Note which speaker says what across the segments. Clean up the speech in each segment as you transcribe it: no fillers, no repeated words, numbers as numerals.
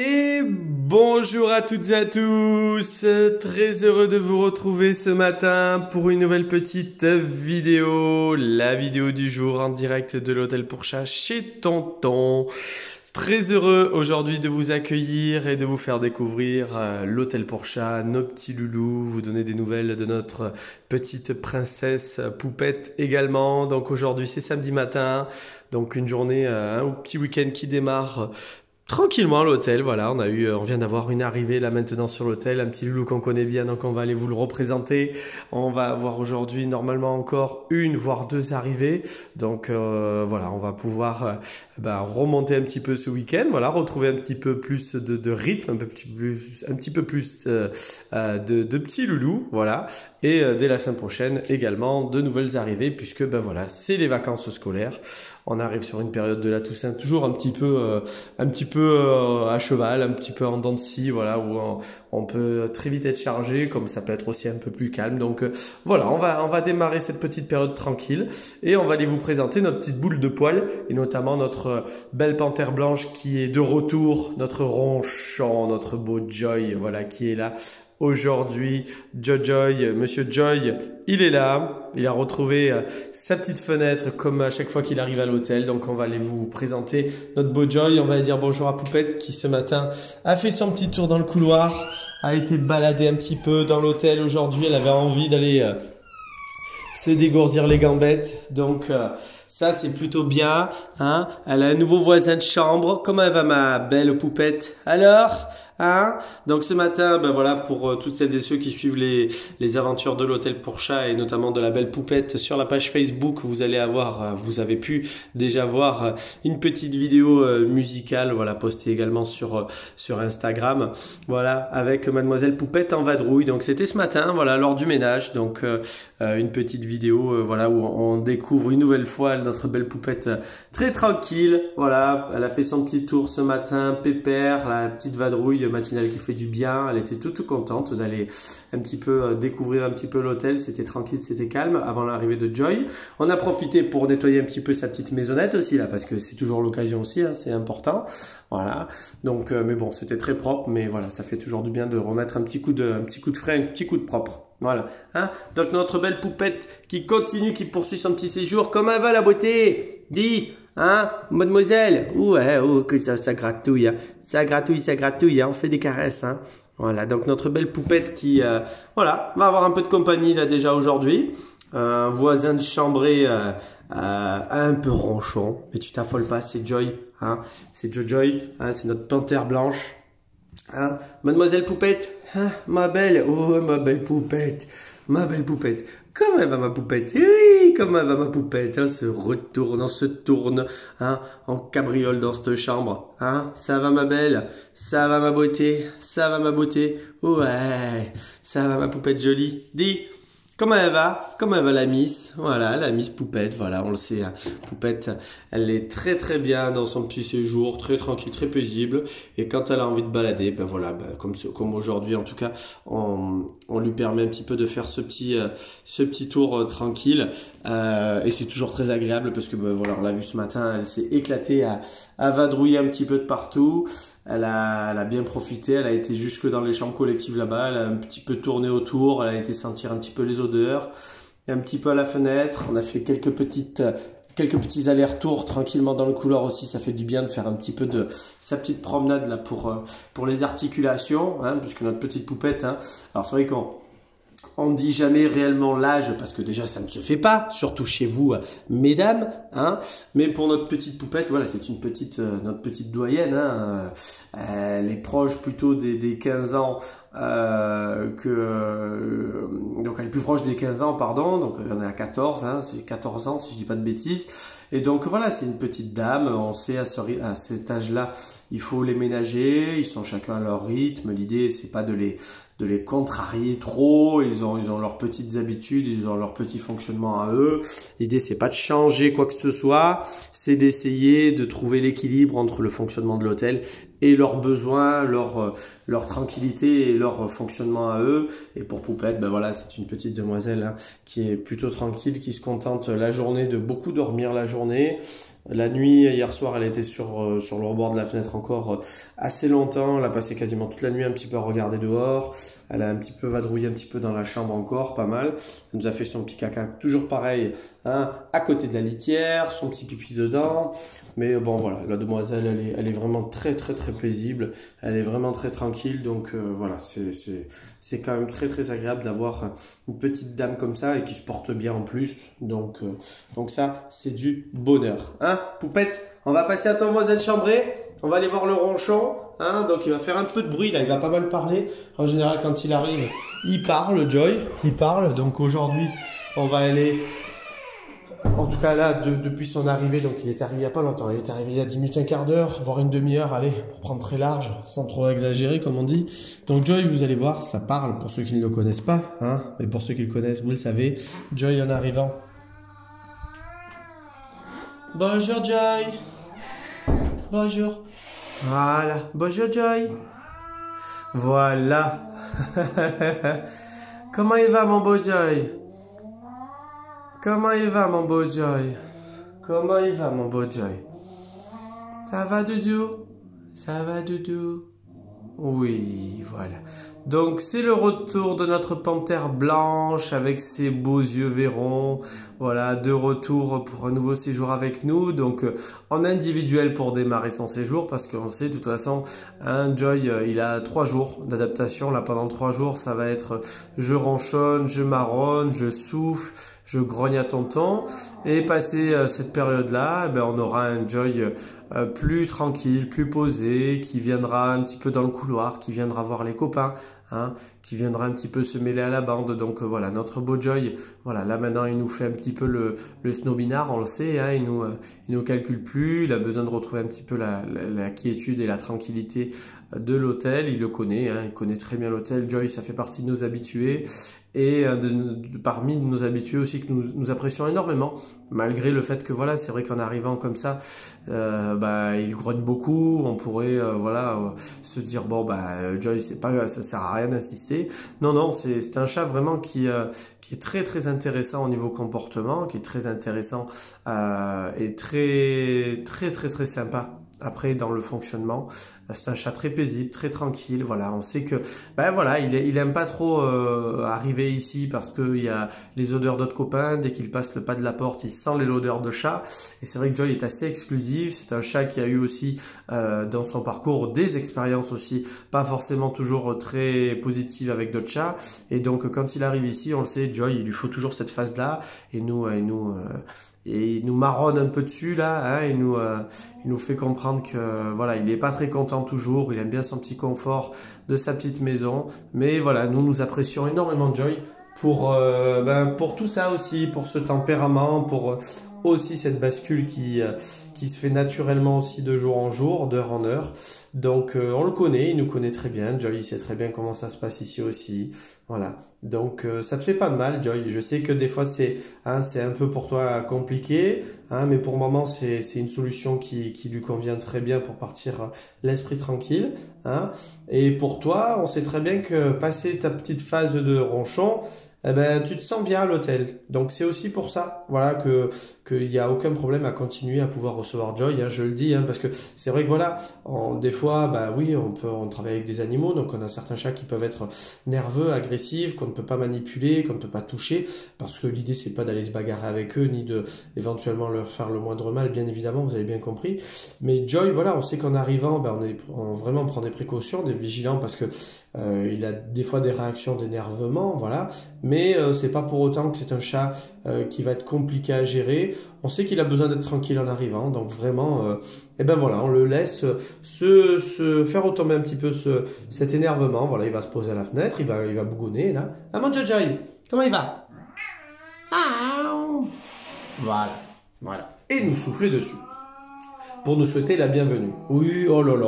Speaker 1: Et bonjour à toutes et à tous, très heureux de vous retrouver ce matin pour une nouvelle petite vidéo, la vidéo du jour en direct de l'hôtel pour chat chez Tonton. Très heureux aujourd'hui de vous accueillir et de vous faire découvrir l'hôtel pour chat, nos petits loulous, vous donner des nouvelles de notre petite princesse Poupette également. Donc aujourd'hui c'est samedi matin, donc une journée, un petit week-end qui démarre tranquillement à l'hôtel. Voilà, on vient d'avoir une arrivée là maintenant sur l'hôtel, un petit loulou qu'on connaît bien, donc on va aller vous le représenter. On va avoir aujourd'hui normalement encore une voire deux arrivées, donc voilà, on va pouvoir remonter un petit peu ce week-end, voilà, retrouver un petit peu plus de rythme, un petit peu plus de petits loulous, voilà. Et dès la semaine prochaine également de nouvelles arrivées, puisque voilà, c'est les vacances scolaires. On arrive sur une période de la Toussaint toujours un petit peu à cheval, un petit peu en dents de scie, voilà, où on peut très vite être chargé, comme ça peut être aussi un peu plus calme. Donc voilà, on va démarrer cette petite période tranquille et on va aller vous présenter notre petite boule de poil et notamment notre belle panthère blanche qui est de retour, notre ronchon, notre beau Joy, voilà, qui est là. Aujourd'hui, Joy, Monsieur Joy, il est là. Il a retrouvé sa petite fenêtre comme à chaque fois qu'il arrive à l'hôtel. Donc, on va aller vous présenter notre beau Joy. On va aller dire bonjour à Poupette qui, ce matin, a fait son petit tour dans le couloir, a été baladée un petit peu dans l'hôtel aujourd'hui. Elle avait envie d'aller se dégourdir les gambettes. Donc, ça, c'est plutôt bien. Hein? Elle a un nouveau voisin de chambre. Comment elle va, ma belle Poupette? Alors? Hein? Donc ce matin, voilà, pour toutes celles et ceux qui suivent les aventures de l'hôtel pour chat et notamment de la belle Poupette sur la page Facebook, vous avez pu déjà voir une petite vidéo musicale, voilà, postée également sur Instagram, voilà, avec mademoiselle Poupette en vadrouille. Donc c'était ce matin, voilà, lors du ménage, donc une petite vidéo, voilà, où on découvre une nouvelle fois notre belle Poupette très tranquille, voilà, elle a fait son petit tour ce matin, pépère, la petite vadrouille matinale qui fait du bien. Elle était toute contente d'aller un petit peu découvrir un petit peu l'hôtel. C'était tranquille, c'était calme avant l'arrivée de Joy. On a profité pour nettoyer un petit peu sa petite maisonnette aussi là, parce que c'est toujours l'occasion aussi, hein, c'est important. Voilà. Donc, mais bon, c'était très propre, mais voilà, ça fait toujours du bien de remettre un petit coup de frais, un petit coup de propre. Voilà. Hein? Donc notre belle Poupette qui continue, qui poursuit son petit séjour. Comment va la beauté? Dis. Hein, mademoiselle? Ouais, oh, que ça gratouille, hein. Ça gratouille, hein. On fait des caresses, hein. Voilà, donc notre belle Poupette qui, voilà, va avoir un peu de compagnie là déjà aujourd'hui. Un voisin de chambrée un peu ronchon, mais tu t'affoles pas, c'est Joy, hein. C'est Joy, hein, c'est notre panthère blanche. Hein, mademoiselle Poupette, hein, ma belle Poupette, ma belle Poupette. Comment elle va ma Poupette? Oui, comment elle va ma Poupette? On se retourne, on se tourne, hein, en cabriole dans cette chambre. Hein, ça va ma belle? Ça va ma beauté? Ça va ma beauté? Ouais, ça va ma Poupette jolie? Dis. Comment elle va? Comment elle va la Miss? Voilà, la Miss Poupette, voilà, on le sait. Hein. Poupette, elle est très très bien dans son petit séjour, très tranquille, très paisible. Et quand elle a envie de balader, voilà, comme aujourd'hui en tout cas, on lui permet un petit peu de faire ce petit tour tranquille. Et c'est toujours très agréable parce que voilà, on l'a vu ce matin, elle s'est éclatée à vadrouiller un petit peu de partout. Elle a bien profité, elle a été jusque dans les chambres collectives là-bas, elle a un petit peu tourné autour, elle a été sentir un petit peu les odeurs, un petit peu à la fenêtre, on a fait quelques petits allers-retours tranquillement dans le couloir aussi, ça fait du bien de faire un petit peu de sa petite promenade là pour les articulations, hein, puisque notre petite Poupette, hein, alors c'est vrai on ne dit jamais réellement l'âge parce que déjà ça ne se fait pas, surtout chez vous, mesdames, hein. Mais pour notre petite Poupette, voilà, c'est notre petite doyenne, hein. Elle est proche plutôt des 15 ans, donc elle est plus proche des 15 ans, pardon, donc on est à 14, hein, c'est 14 ans si je dis pas de bêtises. Et donc voilà, c'est une petite dame, on sait à cet âge-là, il faut les ménager, ils sont chacun à leur rythme, l'idée c'est pas de les contrarier trop, ils ont leurs petites habitudes, ils ont leur petit fonctionnement à eux. L'idée c'est pas de changer quoi que ce soit, c'est d'essayer de trouver l'équilibre entre le fonctionnement de l'hôtel et leurs besoins, leur tranquillité et leur fonctionnement à eux. Et pour Poupette, voilà, c'est une petite demoiselle, hein, qui est plutôt tranquille, qui se contente la journée de beaucoup dormir la journée, La nuit, hier soir, elle était sur le rebord de la fenêtre encore assez longtemps. Elle a passé quasiment toute la nuit un petit peu à regarder dehors. Elle a un petit peu vadrouillé un petit peu dans la chambre encore, pas mal. Elle nous a fait son petit caca, toujours pareil, hein, à côté de la litière, son petit pipi dedans. Mais bon, voilà, la demoiselle, elle est vraiment très paisible. Elle est vraiment très tranquille. Donc voilà, c'est quand même très agréable d'avoir une petite dame comme ça et qui se porte bien en plus. Donc ça, c'est du bonheur. Hein, Poupette, on va passer à ton voisin chambré. On va aller voir le ronchon. Hein, donc il va faire un peu de bruit là, il va pas mal parler. En général, quand il arrive, il parle, Joy. Il parle. Donc aujourd'hui, on va aller... En tout cas là, depuis son arrivée, donc il est arrivé il n'y a pas longtemps, il est arrivé il y a 10 minutes, un quart d'heure, voire une demi-heure, allez, pour prendre très large, sans trop exagérer comme on dit. Donc Joy, vous allez voir, ça parle pour ceux qui ne le connaissent pas, hein, mais pour ceux qui le connaissent, vous le savez. Joy en arrivant. Bonjour Joy. Bonjour. Voilà, bonjour Joy. Voilà. Comment il va mon beau Joy? Comment il va mon beau Joy? Comment il va mon beau Joy? Ça va Doudou? Ça va Doudou? Oui, voilà. Donc c'est le retour de notre panthère blanche avec ses beaux yeux verrons. Voilà, de retour pour un nouveau séjour avec nous. Donc en individuel pour démarrer son séjour parce qu'on sait de toute façon, hein, Joy, il a 3 jours d'adaptation. Là pendant 3 jours, ça va être je ronchonne, je marronne, je souffle, je grogne à tonton. Et passé cette période-là, on aura un Joy plus tranquille, plus posé, qui viendra un petit peu dans le couloir, qui viendra voir les copains, hein, qui viendra un petit peu se mêler à la bande. Donc voilà, notre beau Joy, voilà, là maintenant il nous fait un petit peu le snobinard, on le sait, hein, il nous calcule plus, il a besoin de retrouver un petit peu la quiétude et la tranquillité de l'hôtel, il le connaît, hein, il connaît très bien l'hôtel. Joy, ça fait partie de nos habitués. Et parmi nos habitués aussi que nous apprécions énormément, malgré le fait que voilà, c'est vrai qu'en arrivant comme ça, il grogne beaucoup. On pourrait se dire bon Joy, c'est pas, ça sert à rien d'insister. Non, c'est un chat vraiment qui est très intéressant au niveau comportement, qui est très intéressant et très sympa. Après, dans le fonctionnement, c'est un chat très paisible, très tranquille. Voilà, on sait que, il aime pas trop arriver ici parce qu'il y a les odeurs d'autres copains. Dès qu'il passe le pas de la porte, il sent l'odeur de chat. Et c'est vrai que Joy est assez exclusif. C'est un chat qui a eu aussi dans son parcours des expériences aussi, pas forcément toujours très positives avec d'autres chats. Et donc, quand il arrive ici, on le sait, Joy, il lui faut toujours cette phase-là. Et il nous marronne un peu dessus là, hein, il nous fait comprendre que voilà, il n'est pas très content toujours, il aime bien son petit confort de sa petite maison, mais voilà, nous apprécions énormément Joy pour tout ça aussi, pour ce tempérament, pour aussi cette bascule qui se fait naturellement aussi de jour en jour, d'heure en heure. Donc on le connaît, il nous connaît très bien. Joy, il sait très bien comment ça se passe ici aussi. Voilà. Donc ça te fait pas de mal, Joy. Je sais que des fois c'est un peu pour toi compliqué, hein, mais pour le moment c'est une solution qui lui convient très bien pour partir l'esprit tranquille, hein. Et pour toi, on sait très bien que passer ta petite phase de ronchon, tu te sens bien à l'hôtel. Donc c'est aussi pour ça, voilà, qu'il n'y a aucun problème à continuer à pouvoir recevoir Joy, hein, je le dis, hein, parce que c'est vrai que voilà, des fois, oui, on travaille avec des animaux, donc on a certains chats qui peuvent être nerveux, agressifs, qu'on ne peut pas manipuler, qu'on ne peut pas toucher, parce que l'idée c'est pas d'aller se bagarrer avec eux, ni de éventuellement leur faire le moindre mal, bien évidemment, vous avez bien compris. Mais Joy, voilà, on sait qu'en arrivant, on vraiment prend des précautions, des vigilants, parce que il a des fois des réactions d'énervement, voilà. Mais c'est pas pour autant que c'est un chat qui va être compliqué à gérer. On sait qu'il a besoin d'être tranquille en arrivant, donc vraiment, on le laisse se faire retomber un petit peu cet énervement. Voilà, il va se poser à la fenêtre, il va bougonner là. Ah mon Joy, comment il va? Voilà. Et nous souffler dessus pour nous souhaiter la bienvenue. Oui, oh là là.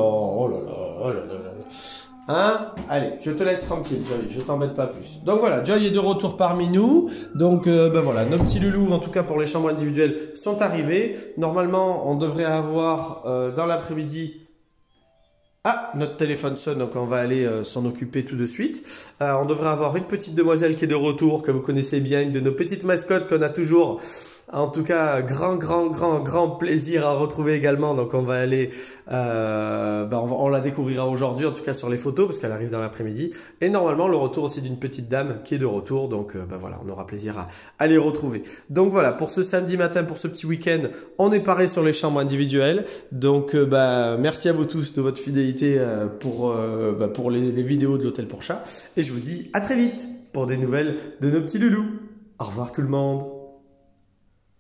Speaker 1: Hein? Allez, je te laisse tranquille, Joy, je t'embête pas plus. Donc voilà, Joy est de retour parmi nous. Donc voilà, nos petits loulous, en tout cas pour les chambres individuelles, sont arrivés. Normalement, on devrait avoir dans l'après-midi... Ah, notre téléphone sonne, donc on va aller s'en occuper tout de suite. On devrait avoir une petite demoiselle qui est de retour, que vous connaissez bien, une de nos petites mascottes qu'on a toujours En tout cas, grand plaisir à retrouver également. Donc on va aller, on la découvrira aujourd'hui, en tout cas sur les photos, parce qu'elle arrive dans l'après-midi. Et normalement, le retour aussi d'une petite dame qui est de retour. Donc voilà, on aura plaisir à les retrouver. Donc voilà, pour ce samedi matin, pour ce petit week-end, on est paré sur les chambres individuelles. Donc merci à vous tous de votre fidélité pour les vidéos de l'Hôtel pour Chat. Et je vous dis à très vite pour des nouvelles de nos petits loulous. Au revoir tout le monde.